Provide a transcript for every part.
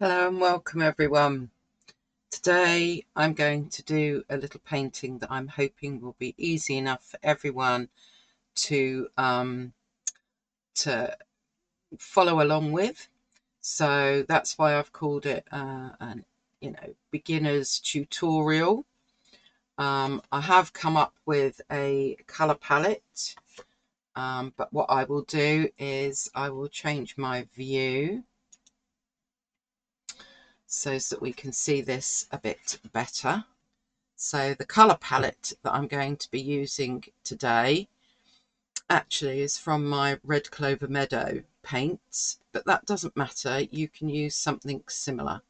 Hello and welcome everyone. Today I'm going to do a little painting that I'm hoping will be easy enough for everyone to to follow along with. So that's why I've called it an beginner's tutorial. I have come up with a colour palette, but what I will do is I will change my view so that we can see this a bit better. So the colour palette that I'm going to be using today actually is from my Red Clover Meadow paints, but that doesn't matter. You can use something similar.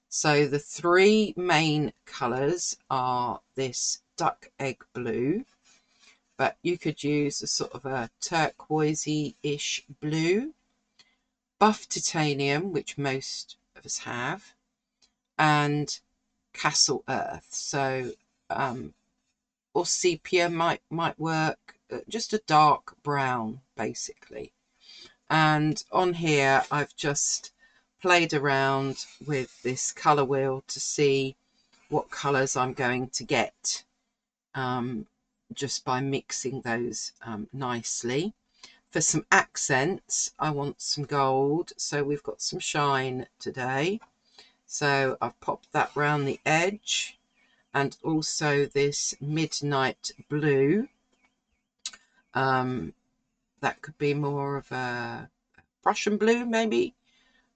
So the three main colours are this duck egg blue, but you could use a sort of a turquoisey-ish blue, buff titanium, which most of us have, and castle earth. So or sepia might work, just a dark brown basically. And on here I've just played around with this colour wheel to see what colours I'm going to get, just by mixing those nicely. For some accents I want some gold, so we've got some shine today, so I've popped that round the edge, and also this midnight blue. That could be more of a Prussian blue maybe,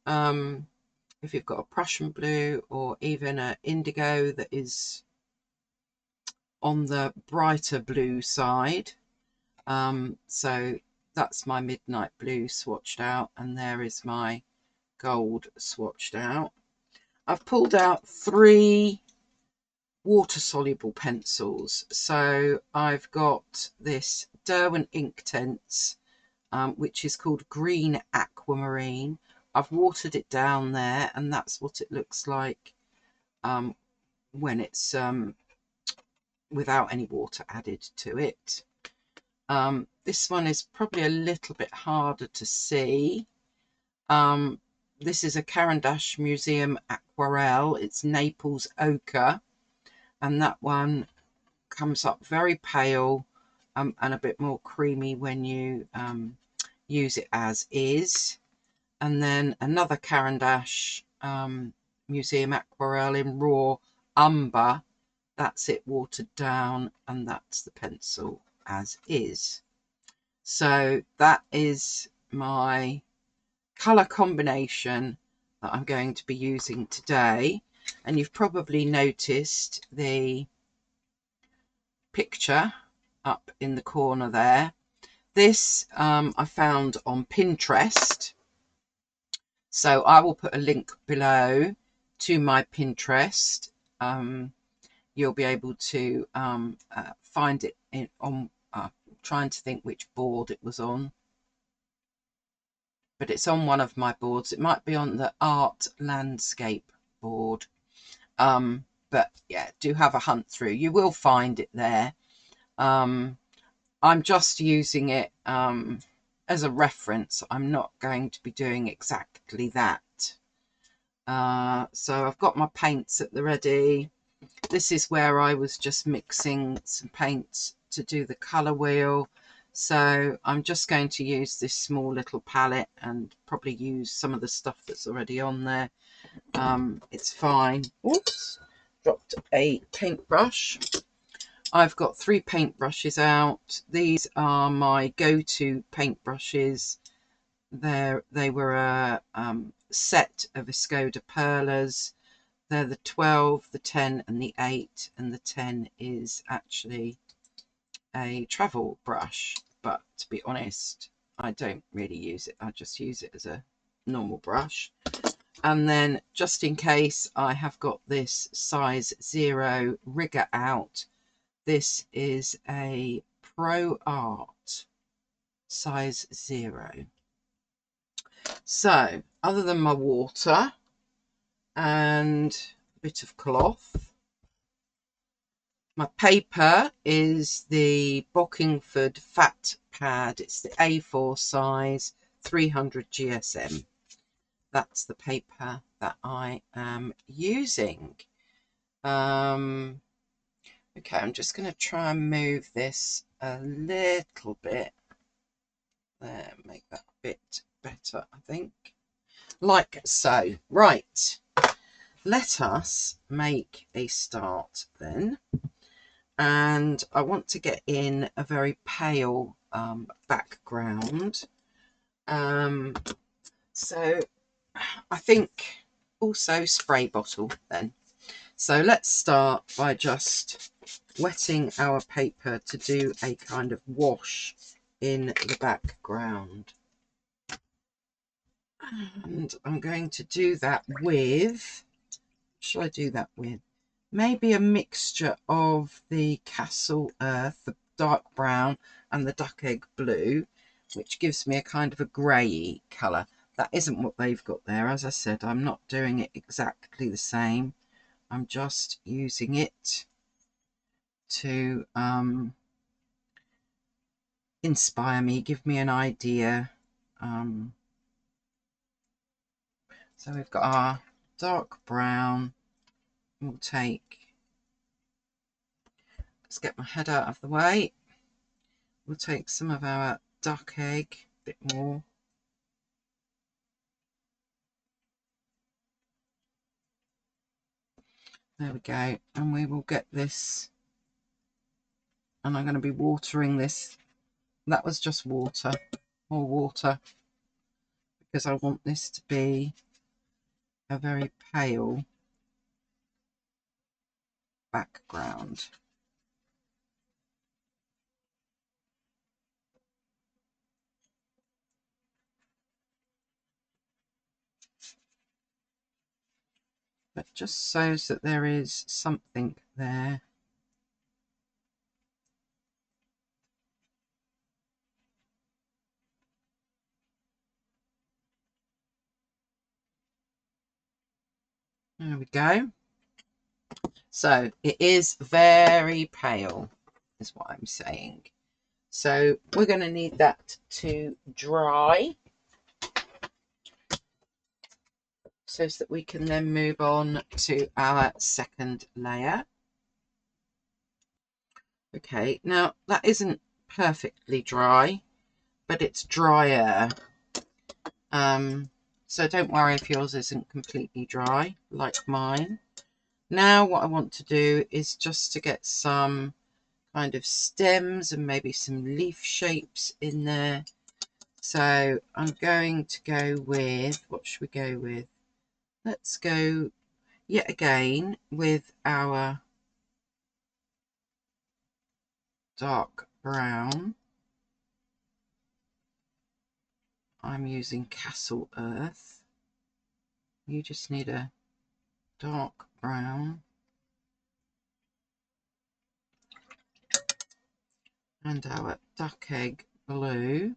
if you've got a Prussian blue, or even an indigo that is on the brighter blue side. So that's my midnight blue swatched out, and there is my gold swatched out. I've pulled out three water soluble pencils. So I've got this Derwent Inktense, which is called Green Aquamarine. I've watered it down there, and that's what it looks like when it's without any water added to it. This one is probably a little bit harder to see. This is a Caran Museum Aquarelle. It's Naples Ochre, and that one comes up very pale and a bit more creamy when you use it as is. And then another Caran Museum Aquarelle in Raw Umber. That's it watered down, and that's the pencil as is. So that is my colour combination that I'm going to be using today. And you've probably noticed the picture up in the corner there. This I found on Pinterest, so I will put a link below to my Pinterest. You'll be able to find it on trying to think which board it was on, but it's on one of my boards. It might be on the art landscape board, but yeah, do have a hunt through. You will find it there. I'm just using it as a reference. I'm not going to be doing exactly that. So I've got my paints at the ready. This is where I was just mixing some paints to do the colour wheel. So I'm just going to use this small little palette and probably use some of the stuff that's already on there. It's fine. Oops, dropped a paintbrush. I've got three paintbrushes out. These are my go-to paintbrushes. They were a set of Escoda Perlas. They're the 12, the 10 and the 8, and the 10 is actually a travel brush, but to be honest, I don't really use it. I just use it as a normal brush. And then just in case, I have got this size 0 rigger out. This is a Pro Art size 0. So other than my water and a bit of cloth, my paper is the Bockingford Fat Pad. It's the A4 size 300 GSM. that's the paper that I am using. Okay, I'm just going to try and move this a little bit there, make that a bit better, I think, like so. Right, let us make a start then, and I want to get in a very pale background, so I think also spray bottle then. So let's start by just wetting our paper to do a kind of wash in the background. And I'm going to do that with, what shall I do that with? Maybe a mixture of the Castle Earth, the dark brown, and the duck egg blue, which gives me a kind of a grey colour. That isn't what they've got there. As I said, I'm not doing it exactly the same. I'm just using it to inspire me, give me an idea. So we've got our dark brown. We'll take, let's get my head out of the way. We'll take some of our duck egg, a bit more. There we go. And we will get this, and I'm going to be watering this. That was just water, more water, because I want this to be a very pale background. But just so that there is something there. There we go. So it is very pale, is what I'm saying. So we're going to need that to dry, so that we can then move on to our second layer. Okay, now that isn't perfectly dry, but it's drier. So don't worry if yours isn't completely dry like mine. Now what I want to do is just to get some kind of stems and maybe some leaf shapes in there. So I'm going to go with, what should we go with? Let's go yet again with our dark brown. I'm using Castle Earth. You just need a dark brown. And our duck egg blue.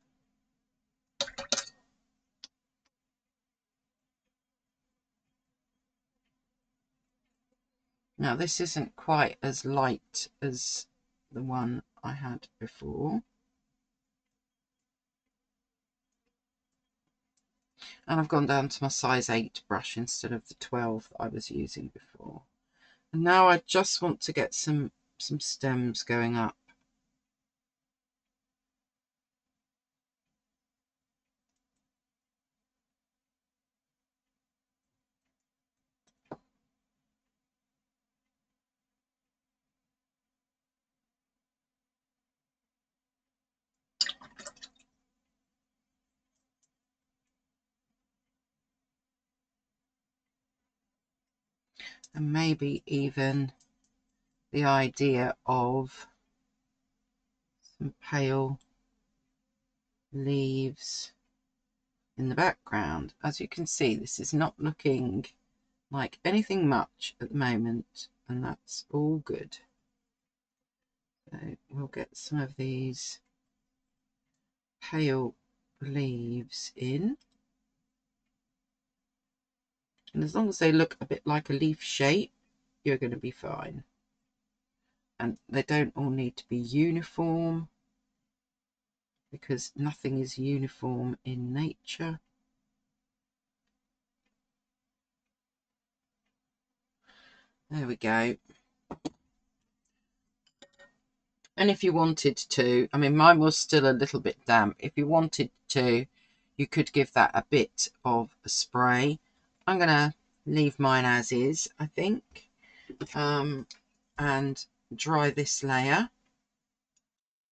Now this isn't quite as light as the one I had before. And I've gone down to my size 8 brush instead of the 12 that I was using before. And now I just want to get some stems going up. And maybe even the idea of some pale leaves in the background. As you can see, this is not looking like anything much at the moment, and that's all good. So we'll get some of these pale leaves in, and as long as they look a bit like a leaf shape, you're going to be fine. And they don't all need to be uniform, because nothing is uniform in nature. There we go. And if you wanted to, I mean, mine was still a little bit damp. If you wanted to, you could give that a bit of a spray. I'm going to leave mine as is, I think, and dry this layer.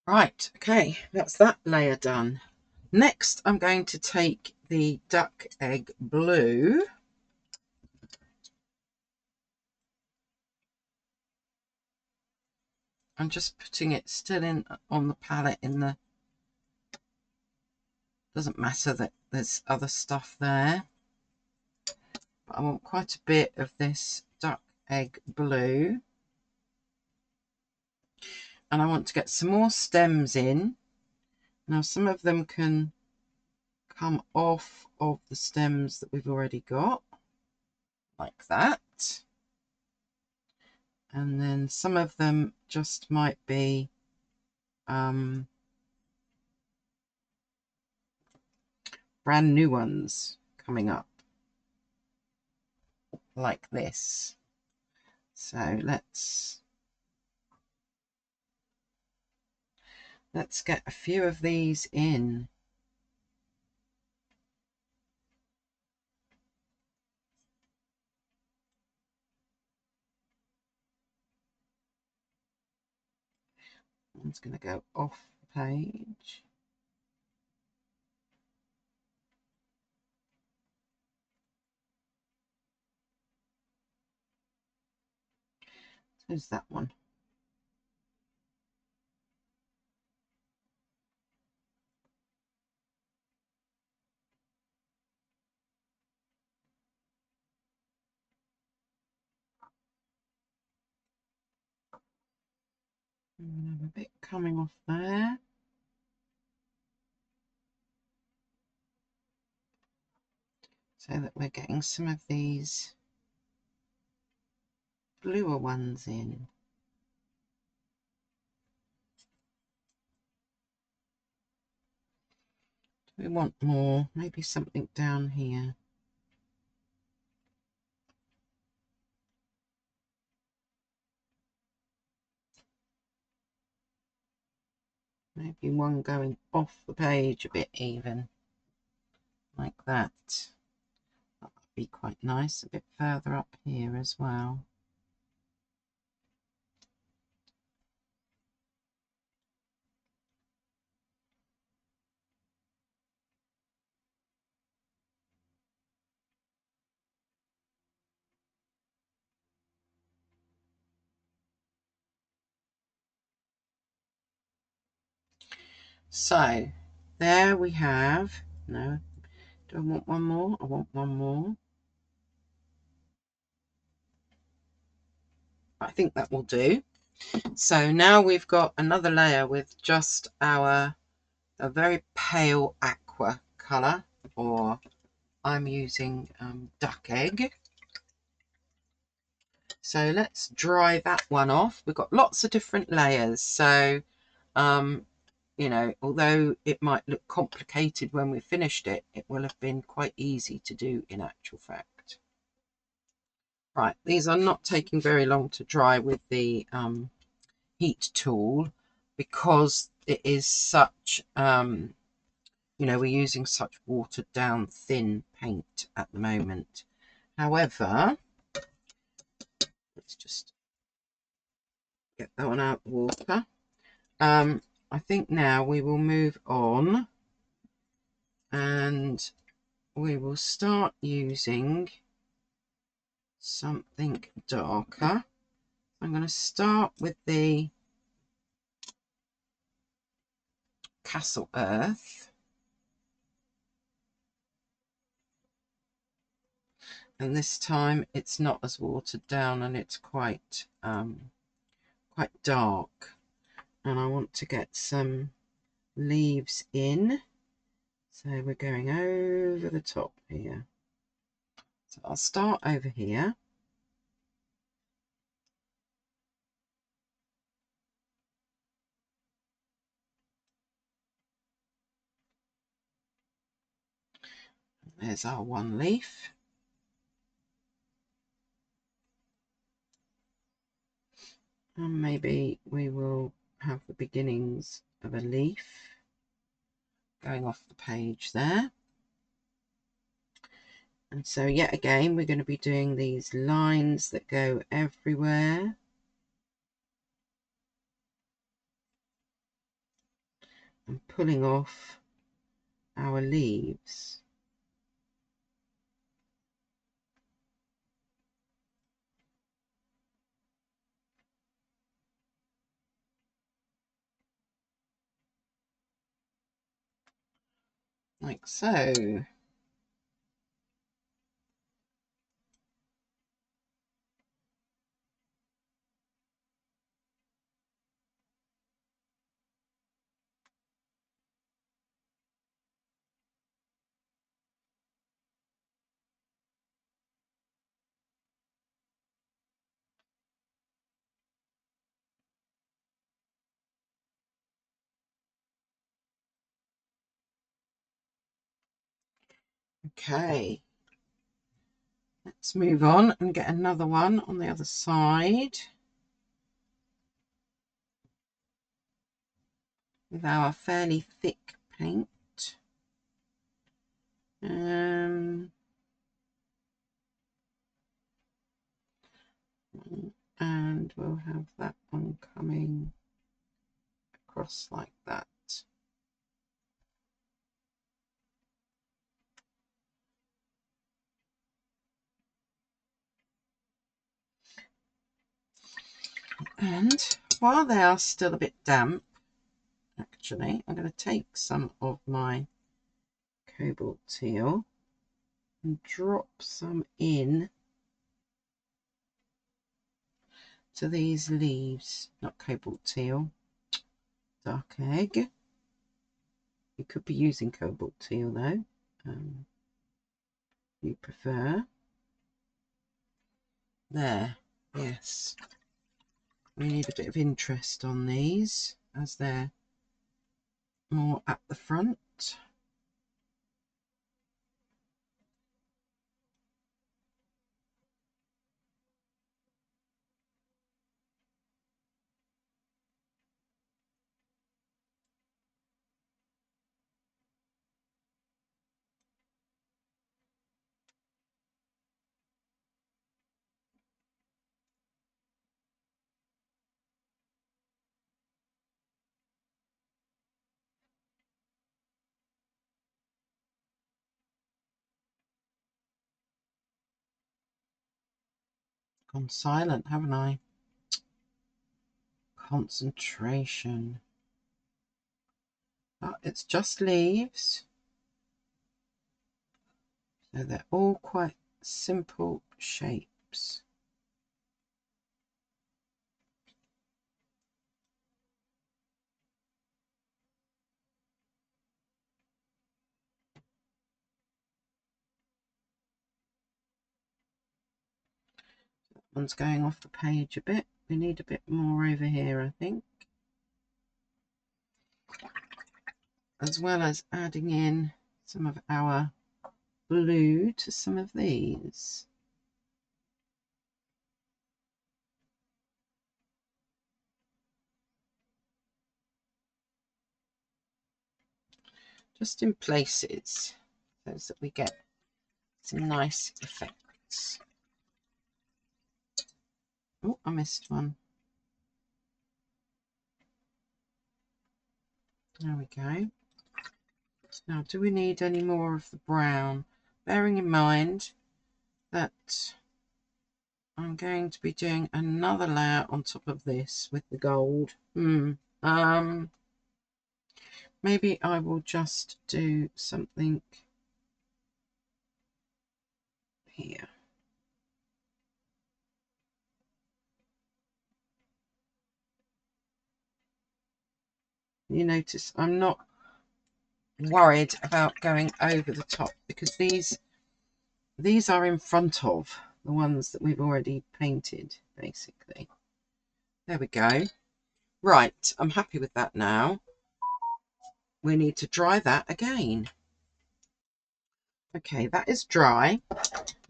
Right, okay, that's that layer done. Next, I'm going to take the duck egg blue. I'm just putting it still in on the palette in the, doesn't matter that there's other stuff there. But I want quite a bit of this duck egg blue. And I want to get some more stems in. Now some of them can come off of the stems that we've already got, like that. And then some of them just might be brand new ones coming up, like this. So let's get a few of these in. One's going to go off the page. Who's that one? And have a bit coming off there. So that we're getting some of these bluer ones in. Do we want more? Maybe something down here. Maybe one going off the page a bit even, like that. That would be quite nice, a bit further up here as well. So there we have, no, do I want one more? I want one more. I think that will do. So now we've got another layer with just a very pale aqua colour, or I'm using duck egg. So let's dry that one off. We've got lots of different layers. So, you know, although it might look complicated when we finished it, it will have been quite easy to do in actual fact. Right, these are not taking very long to dry with the heat tool, because it is such, you know, we're using such watered down thin paint at the moment. However, let's just get that one out of the water. I think now we will move on and we will start using something darker. I'm going to start with the Castle Earth. And this time it's not as watered down and it's quite quite dark. And I want to get some leaves in. So we're going over the top here. So I'll start over here. There's our one leaf. And maybe we will have the beginnings of a leaf going off the page there. And so yet again, we're going to be doing these lines that go everywhere. And pulling off our leaves. Like so. Okay, let's move on and get another one on the other side with our fairly thick paint. And we'll have that one coming across like that. And while they are still a bit damp, actually, I'm going to take some of my cobalt teal and drop some in to these leaves. Not cobalt teal, dark egg. You could be using cobalt teal though, you prefer. There, yes. We need a bit of interest on these as they're more at the front. Gone silent, haven't I? Concentration. But it's just leaves. So they're all quite simple shapes. That one's going off the page a bit. We need a bit more over here, I think. As well as adding in some of our blue to some of these. Just in places so that we get some nice effects. Oh, I missed one. There we go. Now, do we need any more of the brown? Bearing in mind that I'm going to be doing another layer on top of this with the gold. Maybe I will just do something here. You notice I'm not worried about going over the top because these are in front of the ones that we've already painted, basically. There we go. Right, I'm happy with that now. We need to dry that again. Okay, that is dry.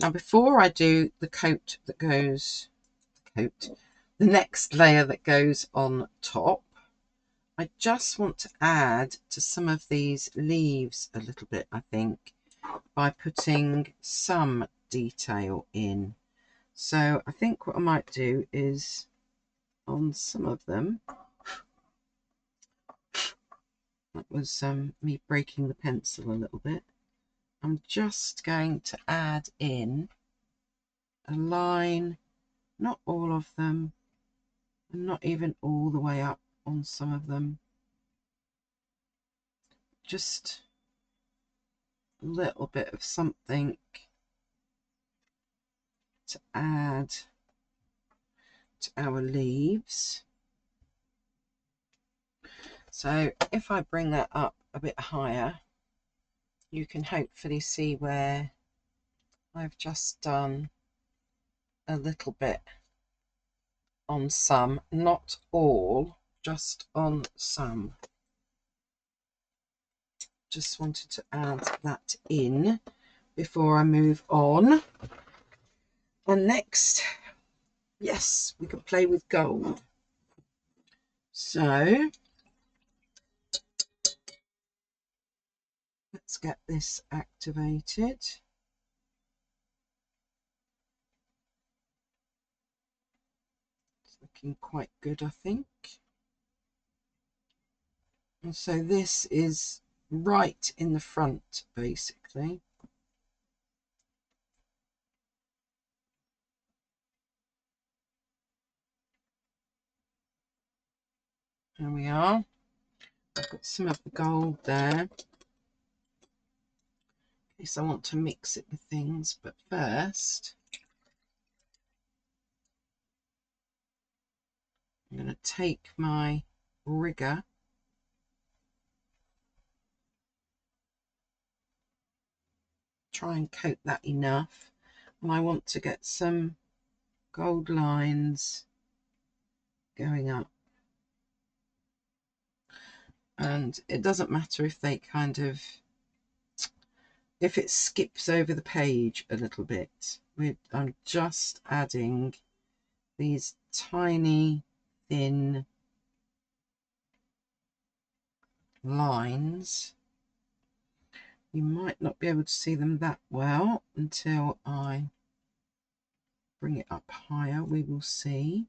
Now, before I do the coat that goes, the next layer that goes on top, I just want to add to some of these leaves a little bit, I think, by putting some detail in. So I think what I might do is on some of them, that was me breaking the pencil a little bit, I'm just going to add in a line, not all of them, and not even all the way up on some of them, just a little bit of something to add to our leaves. So if I bring that up a bit higher, you can hopefully see where I've just done a little bit on some, not all, just on some. Just wanted to add that in before I move on. And next, yes, we can play with gold. So let's get this activated. It's looking quite good, I think. And so this is right in the front, basically. There we are. I've got some of the gold there, in case I want to mix it with things. But first, I'm going to take my rigger, try and coat that enough, and I want to get some gold lines going up. And it doesn't matter if they if it skips over the page a little bit. I'm just adding these tiny thin lines. You might not be able to see them that well until I bring it up higher. We will see.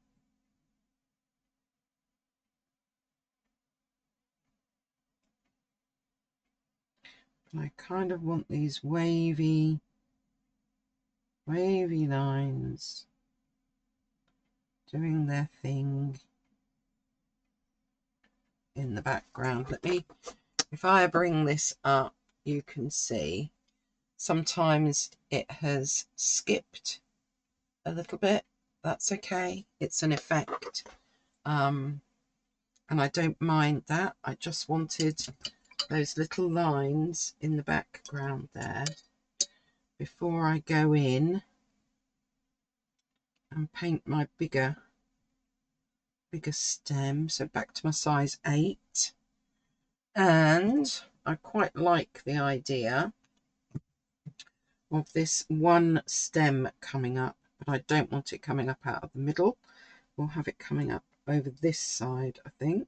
And I kind of want these wavy lines doing their thing in the background. If I bring this up, you can see sometimes it has skipped a little bit. That's okay, it's an effect, and I don't mind that. I just wanted those little lines in the background there before I go in and paint my bigger stem. So back to my size 8, and I quite like the idea of this one stem coming up, but I don't want it coming up out of the middle. We'll have it coming up over this side, I think.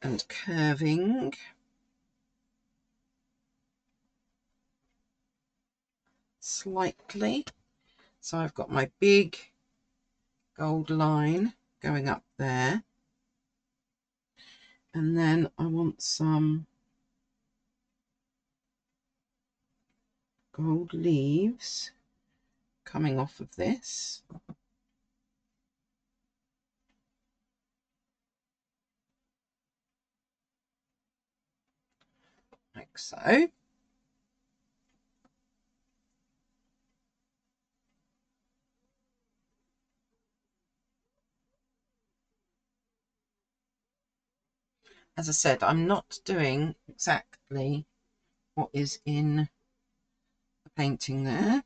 And curving. Slightly. So I've got my big gold line going up there. And then I want some gold leaves coming off of this. Like so. As I said, I'm not doing exactly what is in the painting there.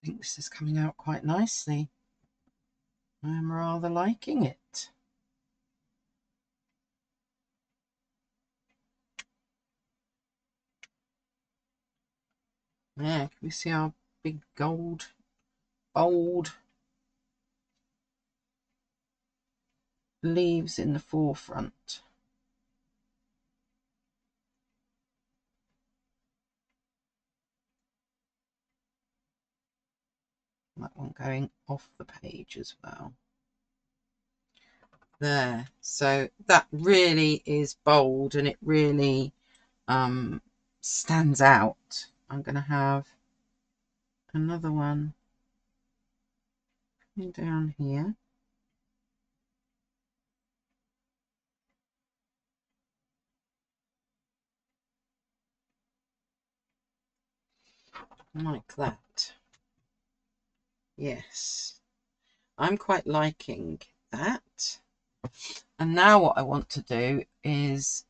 think this is coming out quite nicely. I'm rather liking it. Yeah, can we see our big gold, bold leaves in the forefront? That one going off the page as well. There, so that really is bold and it really stands out. I'm going to have another one down here. Like that. Yes, I'm quite liking that. And now what I want to do is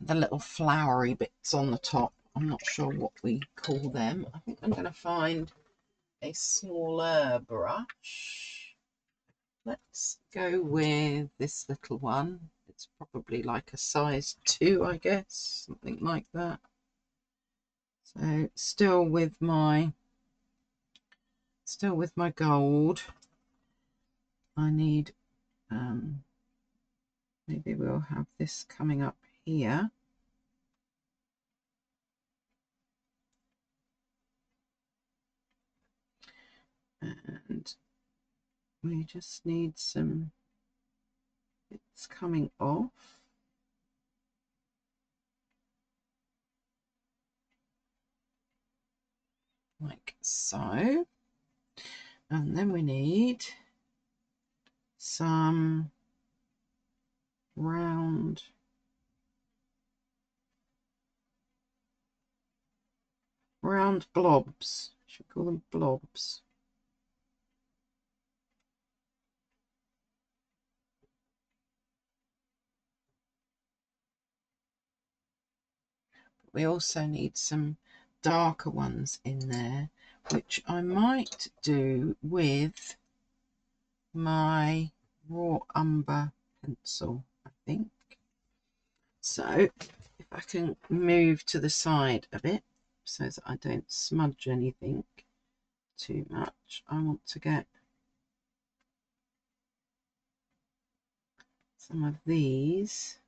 the little flowery bits on the top. I'm not sure what we call them. I think I'm going to find a smaller brush. Let's go with this little one. It's probably like a size 2, I guess, something like that. So still with my gold. I need maybe we'll have this coming up here. And we just need some bits coming off. Like so. And then we need some round blobs. Should we call them blobs? We also need some darker ones in there, which I might do with my raw umber pencil, I think. So if I can move to the side a bit so that I don't smudge anything too much, I want to get some of these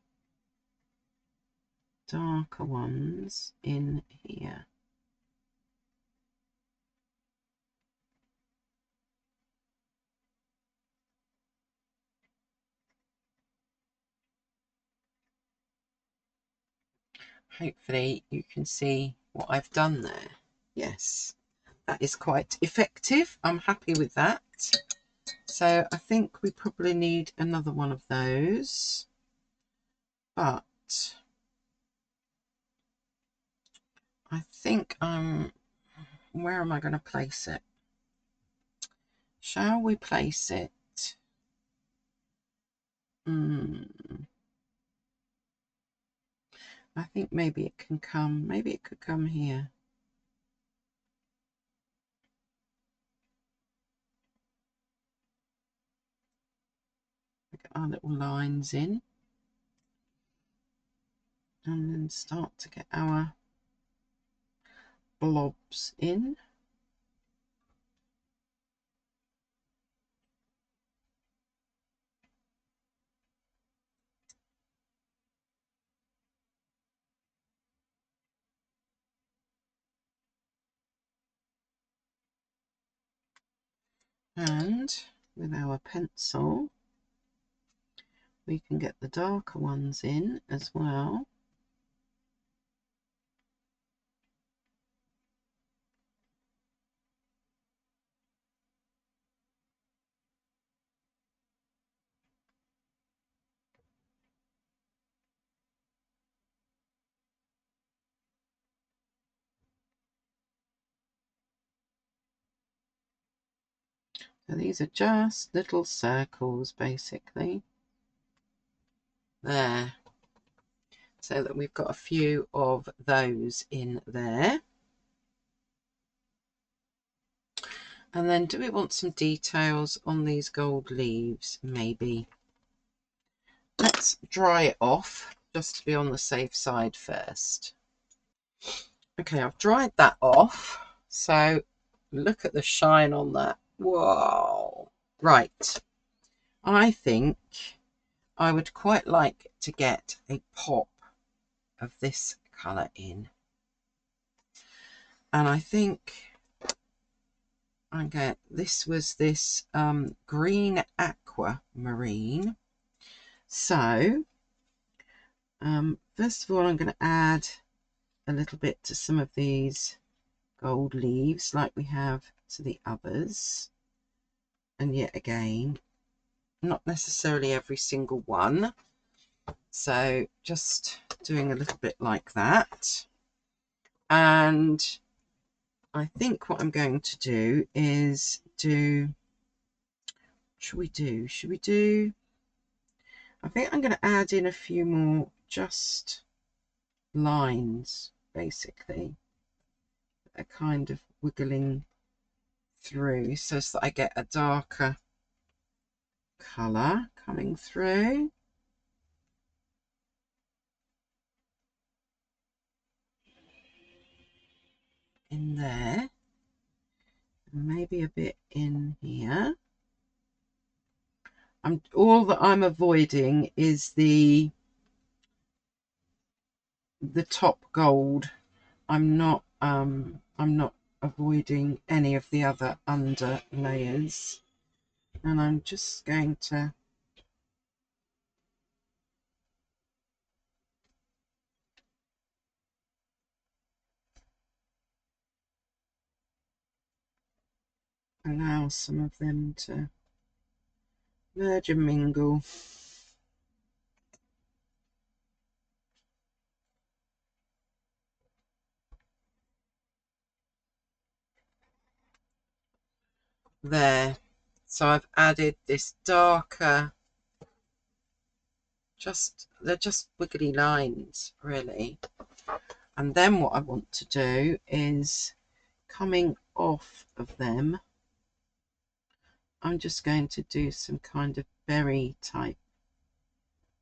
darker ones in here. Hopefully you can see what I've done there. Yes, that is quite effective. I'm happy with that. So I think we probably need another one of those, but I think where am I going to place it? Shall we place it? I think maybe it can come, maybe it could come here. Get our little lines in and then start to get our blobs in. And with our pencil we can get the darker ones in as well. So these are just little circles basically. There. So that we've got a few of those in there. And then do we want some details on these gold leaves? Maybe. Let's dry it off just to be on the safe side first. Okay, I've dried that off. So look at the shine on that. Whoa. Right. I think I would quite like to get a pop of this colour in. And I think this was this green aquamarine. So first of all, I'm going to add a little bit to some of these gold leaves like we have to the others. And yet again, not necessarily every single one. So just doing a little bit like that. And I think what I'm going to do is should we do, I think I'm going to add in a few more just lines, basically, that are kind of wiggling through so that I get a darker colour coming through. In there, and maybe a bit in here. All that I'm avoiding is the top gold. I'm not avoiding any of the other under layers, and I'm just going to allow some of them to merge and mingle. There. So I've added this darker, they're just wiggly lines, really. And then what I want to do is, coming off of them, I'm just going to do some kind of berry type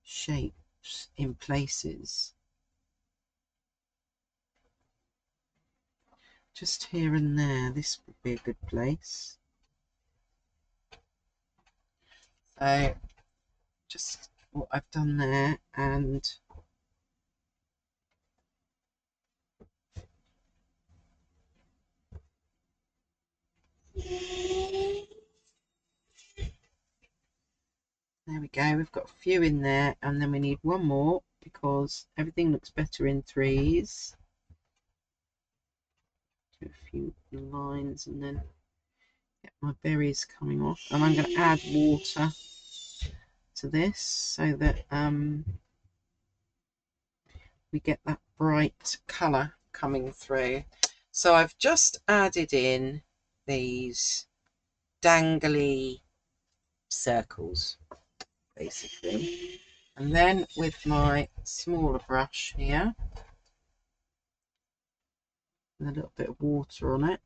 shapes in places. Just here and there, this would be a good place. So just what I've done there, and there we go, we've got a few in there, and then we need one more because everything looks better in threes. Do a few lines and then get my berries coming off, and I'm going to add water to this so that we get that bright colour coming through. So I've just added in these dangly circles, basically, and then with my smaller brush here, with a little bit of water on it,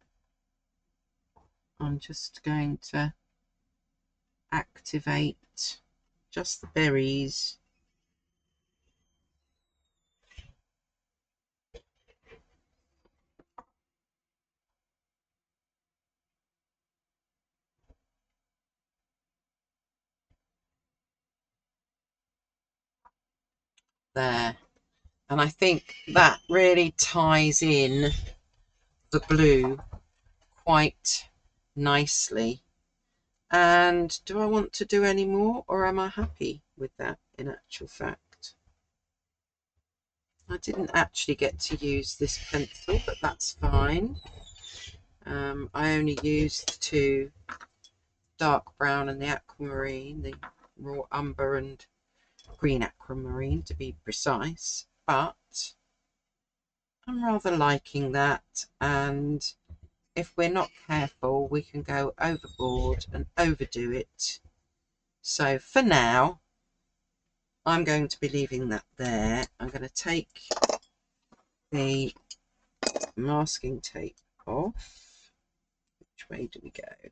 I'm just going to activate just the berries. There, and I think that really ties in the blue quite nicely. And do I want to do any more, or am I happy with that in actual fact? I didn't actually get to use this pencil, but that's fine. I only used two, dark brown and the aquamarine, the raw umber and green aquamarine to be precise, but I'm rather liking that, and if we're not careful we can go overboard and overdo it. So for now I'm going to be leaving that there. I'm going to take the masking tape off, which Which way do we go?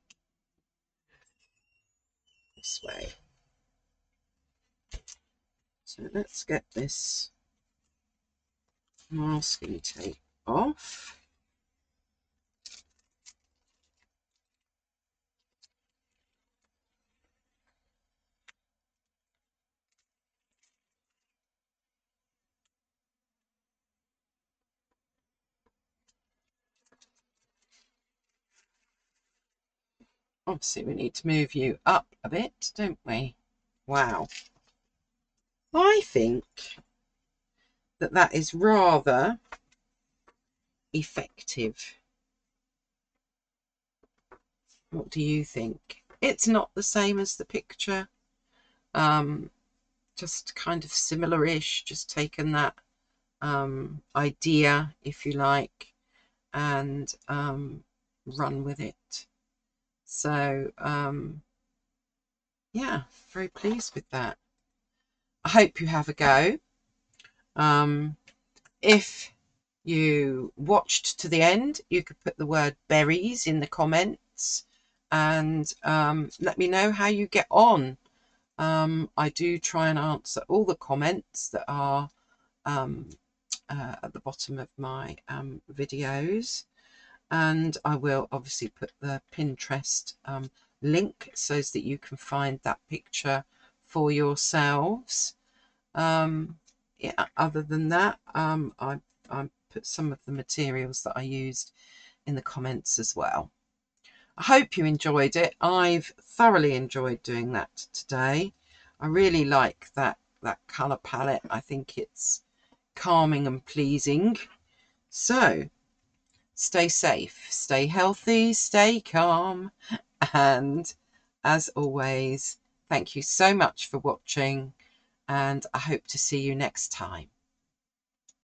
This way. So let's get this masking tape off. Obviously we need to move you up a bit, don't we? Wow. I think that that is rather effective. What do you think? It's not the same as the picture, just kind of similar-ish, just taken that idea, if you like, and run with it. So yeah, very pleased with that. I hope you have a go. If you watched to the end, you could put the word berries in the comments and let me know how you get on. I do try and answer all the comments that are at the bottom of my videos, and I will obviously put the Pinterest link so that you can find that picture for yourselves. Yeah, other than that, I put some of the materials that I used in the comments as well. I hope you enjoyed it. I've thoroughly enjoyed doing that today. I really like that colour palette. I think it's calming and pleasing. So stay safe, stay healthy, stay calm, and as always, thank you so much for watching, and I hope to see you next time.